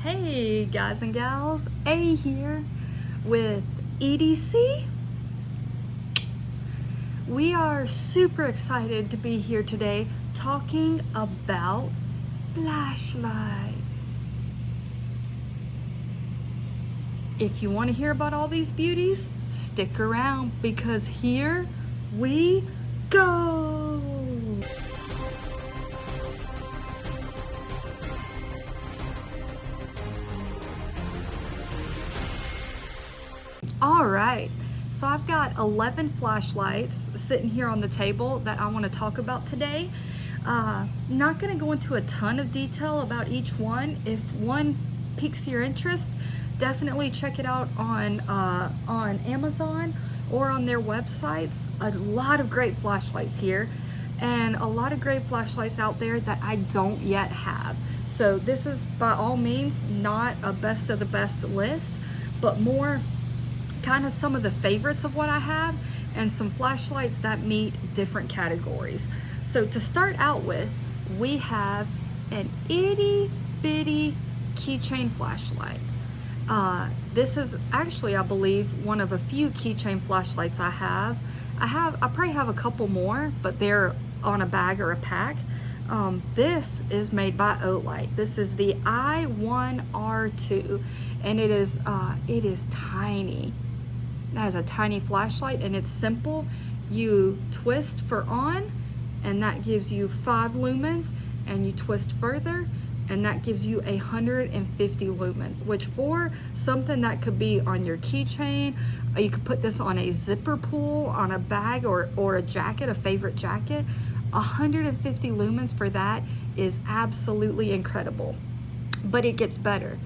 Hey guys and gals, A here with EDC. We are super excited to be here today talking about flashlights. If you want to hear about all these beauties, stick around because here we go. All right, so I've got 11 flashlights sitting here on the table that I want to talk about today. Not going to go into a ton of detail about each one. If one piques your interest, definitely check it out on Amazon or on their websites. A lot of great flashlights here and a lot of great flashlights out there that I don't yet have. So this is by all means not a best of the best list, but more kind of some of the favorites of what I have and some flashlights that meet different categories. So to start out with, we have an itty bitty keychain flashlight. This is actually, I believe, one of a few keychain flashlights I have. I probably have a couple more, but they're on a bag or a pack. This is made by Olight. This is the I1R2, and it is tiny. That is a tiny flashlight, and it's simple. You twist for on, and that gives you 5 lumens, and you twist further, and that gives you 150 lumens, which for something that could be on your keychain, you could put this on a zipper pull, on a bag, or a jacket, a favorite jacket. 150 lumens for that is absolutely incredible. But it gets better.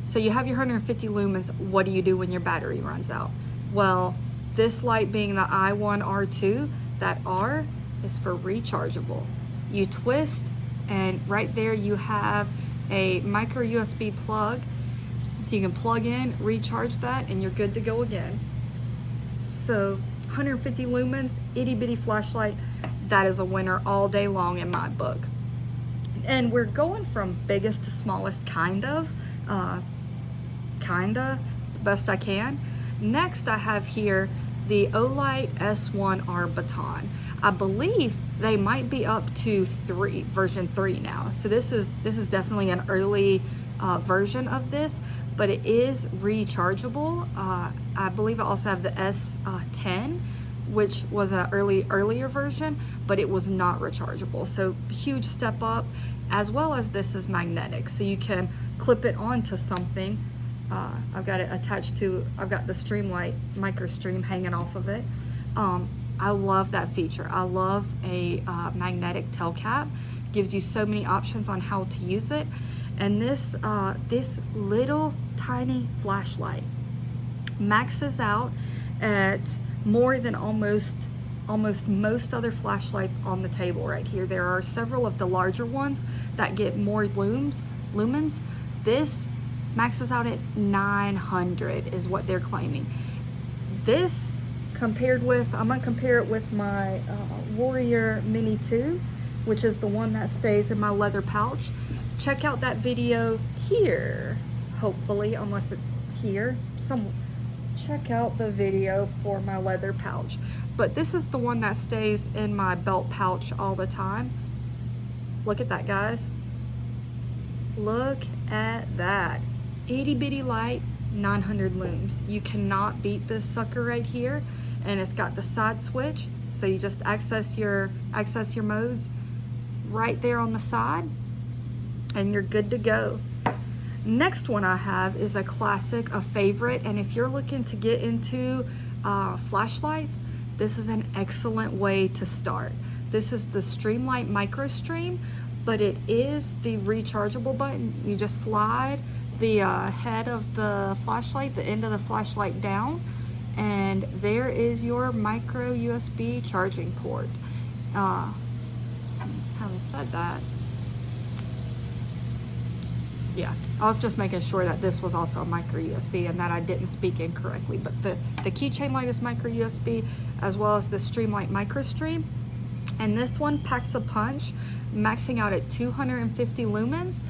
So you have your 150 lumens, what do you do when your battery runs out? Well, this light being the I1R2, that R is for rechargeable. You twist, and right there you have a micro USB plug, so you can plug in, recharge that, and you're good to go again. So 150 lumens, itty bitty flashlight, that is a winner all day long in my book. And we're going from biggest to smallest, kinda, the best I can. Next, I have here the Olight S1R baton. I believe they might be up to version 3 now. So this is definitely an early version of this, but it is rechargeable. I believe I also have the S10, which was an earlier version, but it was not rechargeable. So huge step up, as well as this is magnetic. So you can clip it onto something. I've got it attached to, I've got the Streamlight microstream hanging off of it. I love that feature. I love a magnetic tail cap. Gives you so many options on how to use it. And this little tiny flashlight maxes out at more than almost most other flashlights on the table right here. There are several of the larger ones that get more lumens. This maxes out at 900 is what they're claiming. This compared with, I'm gonna compare it with my Warrior Mini 2, which is the one that stays in my leather pouch. Check out that video here, hopefully, unless it's here. Check out the video for my leather pouch. But this is the one that stays in my belt pouch all the time. Look at that, guys. Look at that. Itty bitty light, 900 looms. You cannot beat this sucker right here, and it's got the side switch, so you just access your modes right there on the side, and you're good to go. Next one I have is a classic, a favorite, and if you're looking to get into flashlights, this is an excellent way to start. This is the Streamlight microstream, but it is the rechargeable button. You just slide the head of the flashlight, the end of the flashlight down, and there is your micro USB charging port. Having said that, yeah, I was just making sure that this was also a micro USB and that I didn't speak incorrectly, but the keychain light is micro USB, as well as the Streamlight microstream, and this one packs a punch, maxing out at 250 lumens.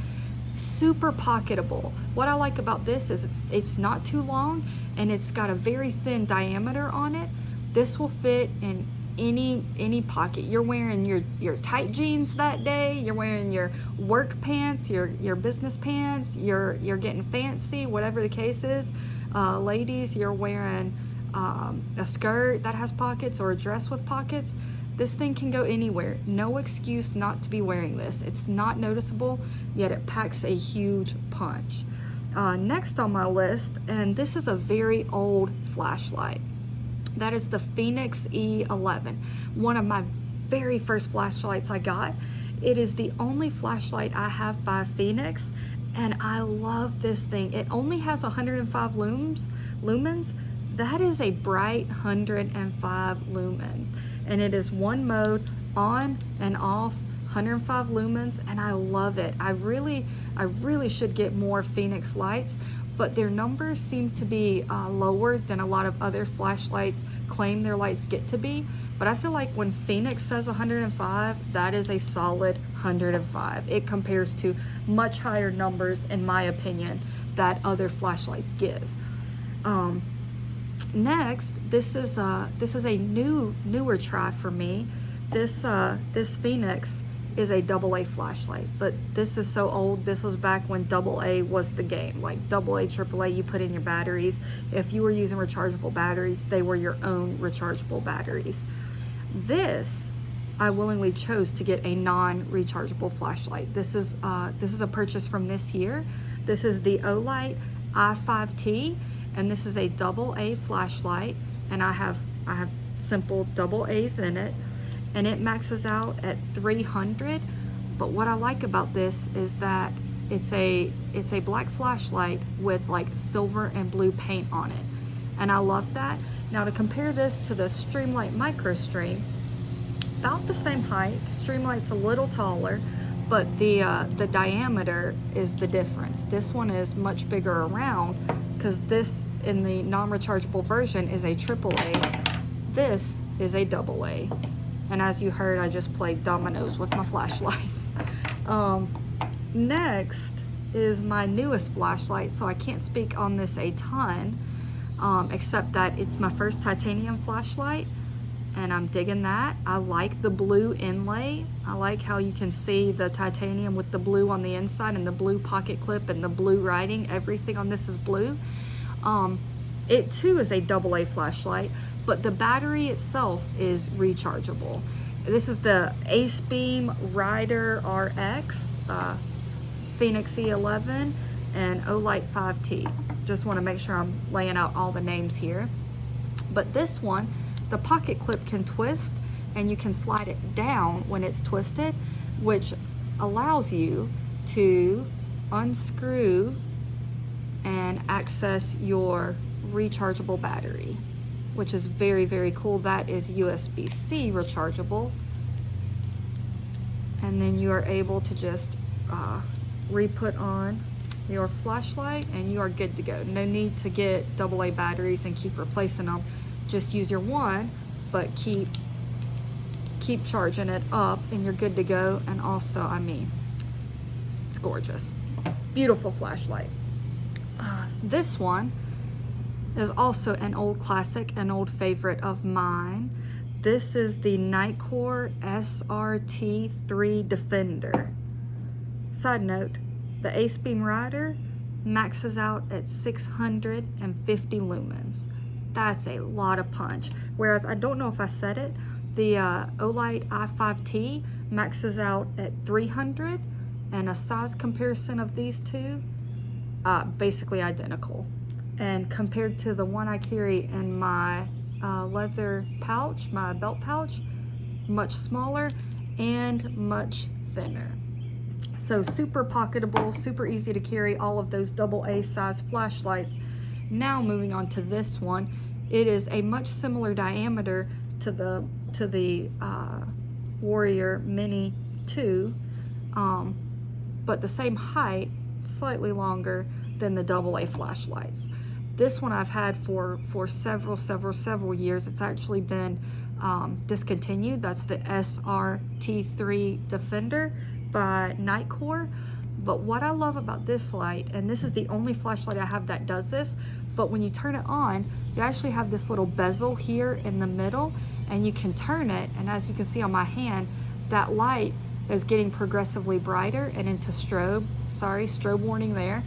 super pocketable. What I like about this is it's not too long, and it's got a very thin diameter on it. This will fit in any pocket. You're wearing your tight jeans that day, you're wearing your work pants, your business pants, you're getting fancy, whatever the case is. Ladies, you're wearing a skirt that has pockets or a dress with pockets. This thing can go anywhere. No excuse not to be wearing this. It's not noticeable, yet it packs a huge punch. Next on my list, and this is a very old flashlight. That is the Fenix E11, one of my very first flashlights I got. It is the only flashlight I have by Fenix, and I love this thing. It only has 105 lumens. That is a bright 105 lumens, and it is one mode, on and off, 105 lumens, and I love it. I really should get more Fenix lights, but their numbers seem to be lower than a lot of other flashlights claim their lights get to be. But I feel like when Fenix says 105, that is a solid 105. It compares to much higher numbers, in my opinion, that other flashlights give. Next, this is a newer try for me. This Fenix is a AA flashlight, but this is so old. This was back when AA was the game. Like AA, AAA, you put in your batteries. If you were using rechargeable batteries, they were your own rechargeable batteries. This, I willingly chose to get a non-rechargeable flashlight. This is a purchase from this year. This is the Olight i5T, and this is a AA flashlight, and I have simple AA's in it, and it maxes out at 300. But what I like about this is that it's a black flashlight with like silver and blue paint on it, and I love that. Now, to compare this to the Streamlight microstream, about the same height. Streamlight's a little taller, but the diameter is the difference. This one is much bigger around, because this in the non-rechargeable version is a AAA. This is a AA. And as you heard, I just played dominoes with my flashlights. Next is my newest flashlight, so I can't speak on this a ton, except that it's my first titanium flashlight, and I'm digging that. I like the blue inlay. I like how you can see the titanium with the blue on the inside and the blue pocket clip and the blue writing. Everything on this is blue. It too is a AA flashlight, but the battery itself is rechargeable. This is the AceBeam Rider RX, Fenix E11, and Olight 5T. Just want to make sure I'm laying out all the names here. But this one, the pocket clip can twist, and you can slide it down when it's twisted, which allows you to unscrew and access your rechargeable battery, which is very, very cool. That is USB-C rechargeable. And then you are able to just re-put on your flashlight, and you are good to go. No need to get AA batteries and keep replacing them. Just use your one, but keep charging it up, and you're good to go. And also, I mean, it's gorgeous. Beautiful flashlight. This one is also an old classic, an old favorite of mine. This is the Nitecore SRT3 Defender. Side note, the AceBeam Rider maxes out at 650 lumens. That's a lot of punch. Whereas, I don't know if I said it, the Olight i5T maxes out at 300, and a size comparison of these two, basically identical. And compared to the one I carry in my leather pouch, my belt pouch, much smaller and much thinner. So super pocketable, super easy to carry, all of those AA size flashlights. Now moving on to this one, it is a much similar diameter to the Warrior Mini 2, but the same height, slightly longer than the AA flashlights. This one I've had for several years. It's actually been discontinued. That's the SRT3 Defender by Nitecore. But what I love about this light, and this is the only flashlight I have that does this, but when you turn it on, you actually have this little bezel here in the middle, and you can turn it, and as you can see on my hand, that light is getting progressively brighter and into strobe. Sorry, strobe warning there.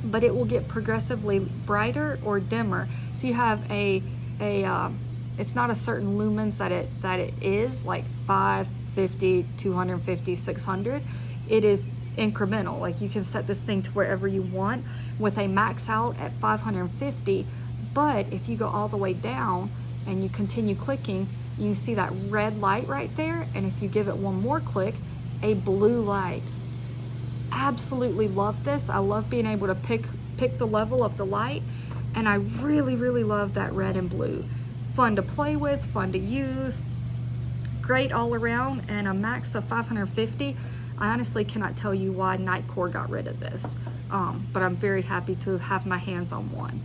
But it will get progressively brighter or dimmer. So you have it's not a certain lumens that it is, like 5, 50, 250, 600. It is incremental. Like you can set this thing to wherever you want with a max out at 550. But if you go all the way down and you continue clicking, you can see that red light right there. And if you give it one more click, a blue light. Absolutely love this. I love being able to pick the level of the light, and I really, really love that red and blue. Fun to play with, fun to use, great all around, and a max of 550. I honestly cannot tell you why Nitecore got rid of this, but I'm very happy to have my hands on one.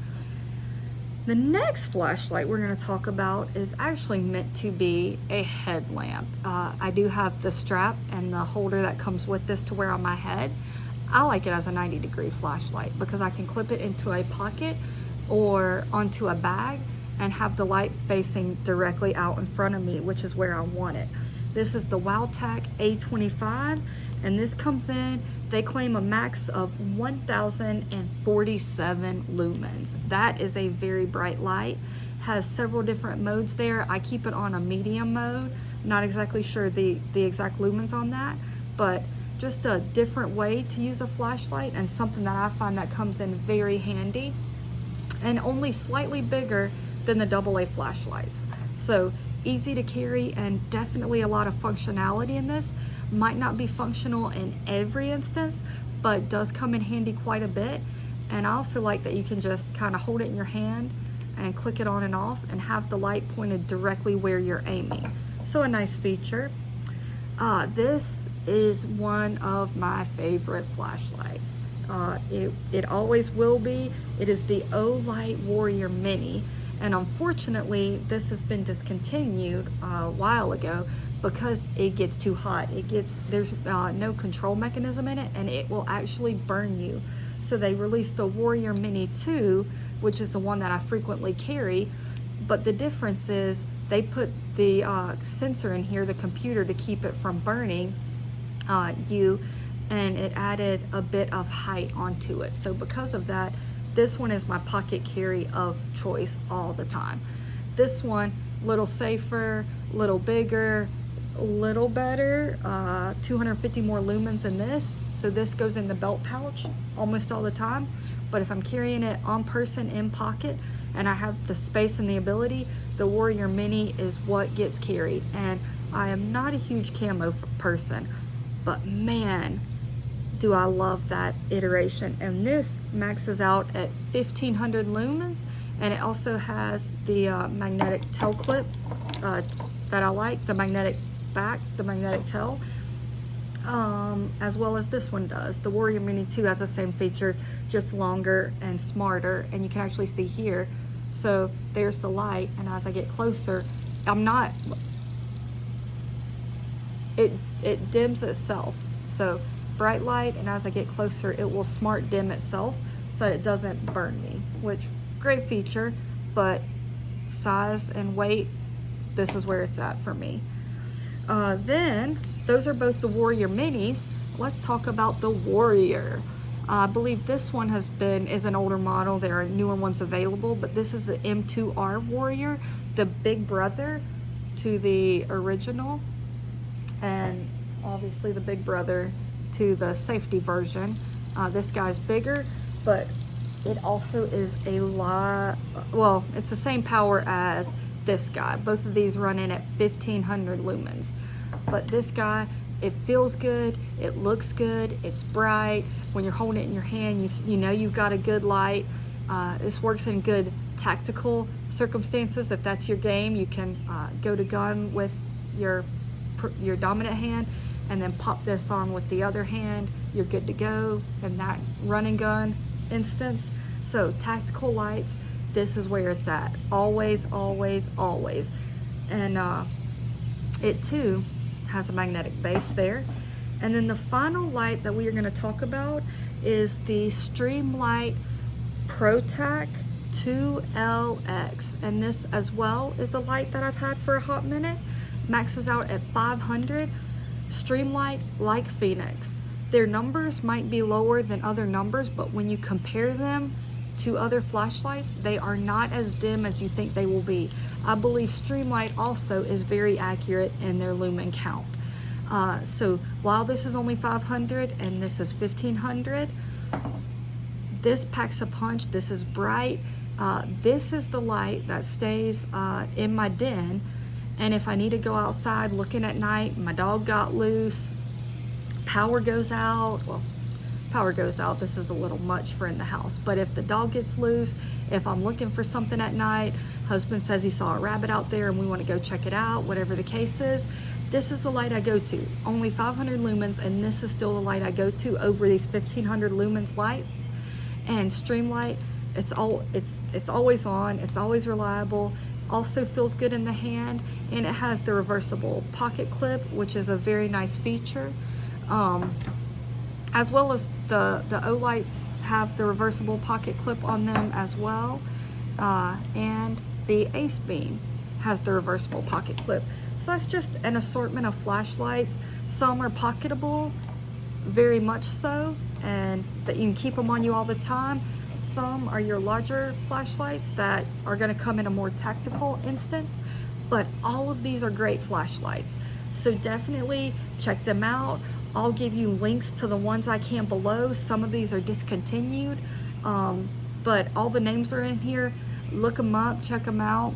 The next flashlight we're going to talk about is actually meant to be a headlamp. I do have the strap and the holder that comes with this to wear on my head. I like it as a 90-degree flashlight because I can clip it into a pocket or onto a bag and have the light facing directly out in front of me, which is where I want it. This is the Wowtac A25, and this comes in, they claim a max of 1047 lumens. That is a very bright light. Has several different modes there. I keep it on a medium mode. Not exactly sure the exact lumens on that, but just a different way to use a flashlight, and something that I find that comes in very handy, and only slightly bigger than the AA flashlights. So easy to carry, and definitely a lot of functionality in this. Might not be functional in every instance, but does come in handy quite a bit. And I also like that you can just kind of hold it in your hand and click it on and off and have the light pointed directly where you're aiming. So a nice feature. This is one of my favorite flashlights. It always will be. It is the Olight Warrior Mini, and unfortunately this has been discontinued a while ago because it gets too hot. There's no control mechanism in it, and it will actually burn you. So they released the Warrior Mini 2, which is the one that I frequently carry, but the difference is they put the sensor in here, the computer, to keep it from burning you, and it added a bit of height onto it. So because of that, this one is my pocket carry of choice all the time. This one, little safer, little bigger, little better, 250 more lumens than this. So this goes in the belt pouch almost all the time. But if I'm carrying it on person, in pocket, and I have the space and the ability, the Warrior Mini is what gets carried. And I am not a huge camo person, but man, do I love that iteration. And this maxes out at 1500 lumens, and it also has the magnetic tail clip that I like, the magnetic back, the magnetic tail, as well as this one does. The Warrior Mini 2 has the same feature, just longer and smarter, and you can actually see here. So there's the light, and as I get closer, it dims itself. So bright light, and as I get closer, it will smart dim itself so that it doesn't burn me, which great feature, but size and weight, this is where it's at for me. Then those are both the Warrior Minis. Let's talk about the Warrior. I believe this one is an older model. There are newer ones available, but this is the M2R Warrior, the big brother to the original, and obviously the big brother to the safety version. This guy's bigger, but it also is a lot, well, it's the same power as this guy. Both of these run in at 1500 lumens, but this guy, it feels good, it looks good, it's bright. When you're holding it in your hand, you know you've got a good light. This works in good tactical circumstances. If that's your game, you can go to gun with your dominant hand and then pop this on with the other hand. You're good to go in that run and gun instance. So tactical lights, this is where it's at. Always, always, always. And it too has a magnetic base there. And then the final light that we are going to talk about is the Streamlight ProTac 2LX, and this as well is a light that I've had for a hot minute. Maxes out at 500. Streamlight, like Fenix, their numbers might be lower than other numbers, but when you compare them to other flashlights, they are not as dim as you think they will be. I believe Streamlight also is very accurate in their lumen count. So while this is only 500 and this is 1500, this packs a punch. This is bright. This is the light that stays in my den, and if I need to go outside looking at night, my dog got loose, power goes out, well, power goes out, this is a little much for in the house, but if the dog gets loose, if I'm looking for something at night, husband says he saw a rabbit out there and we want to go check it out, whatever the case is, this is the light I go to. Only 500 lumens, and this is still the light I go to over these 1500 lumens light. And Streamlight, it's always on, it's always reliable, also feels good in the hand, and it has the reversible pocket clip, which is a very nice feature. As well as the Olights have the reversible pocket clip on them as well, and the Ace Beam has the reversible pocket clip. So that's just an assortment of flashlights. Some are pocketable, very much so, and that you can keep them on you all the time. Some are your larger flashlights that are going to come in a more tactical instance, but all of these are great flashlights. So definitely check them out. I'll give you links to the ones I can below. Some of these are discontinued, but all the names are in here. Look them up, check them out,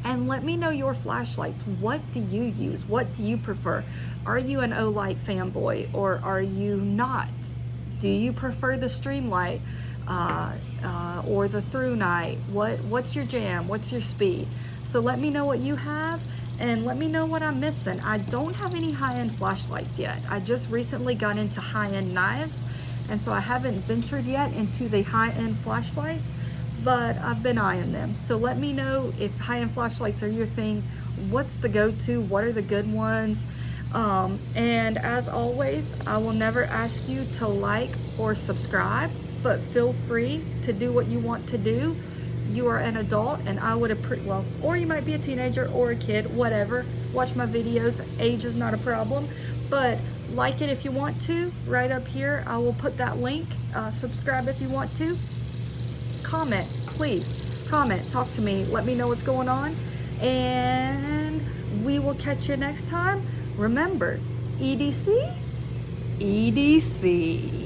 and let me know your flashlights. What do you use? What do you prefer? Are you an Olight fanboy, or are you not? Do you prefer the Streamlight or the Through Night? What's your jam? What's your speed? So let me know what you have, and let me know what I'm missing. I don't have any high-end flashlights yet. I just recently got into high-end knives, and so I haven't ventured yet into the high-end flashlights, but I've been eyeing them. So let me know if high-end flashlights are your thing. What's the go-to? What are the good ones? And as always, I will never ask you to like or subscribe, but feel free to do what you want to do. You are an adult, and I would appreciate, well, or you might be a teenager or a kid, whatever. Watch my videos. Age is not a problem, but like it if you want to. Right up here, I will put that link. Subscribe if you want to. Comment, please. Comment, talk to me, let me know what's going on, and we will catch you next time. Remember, EDC, EDC.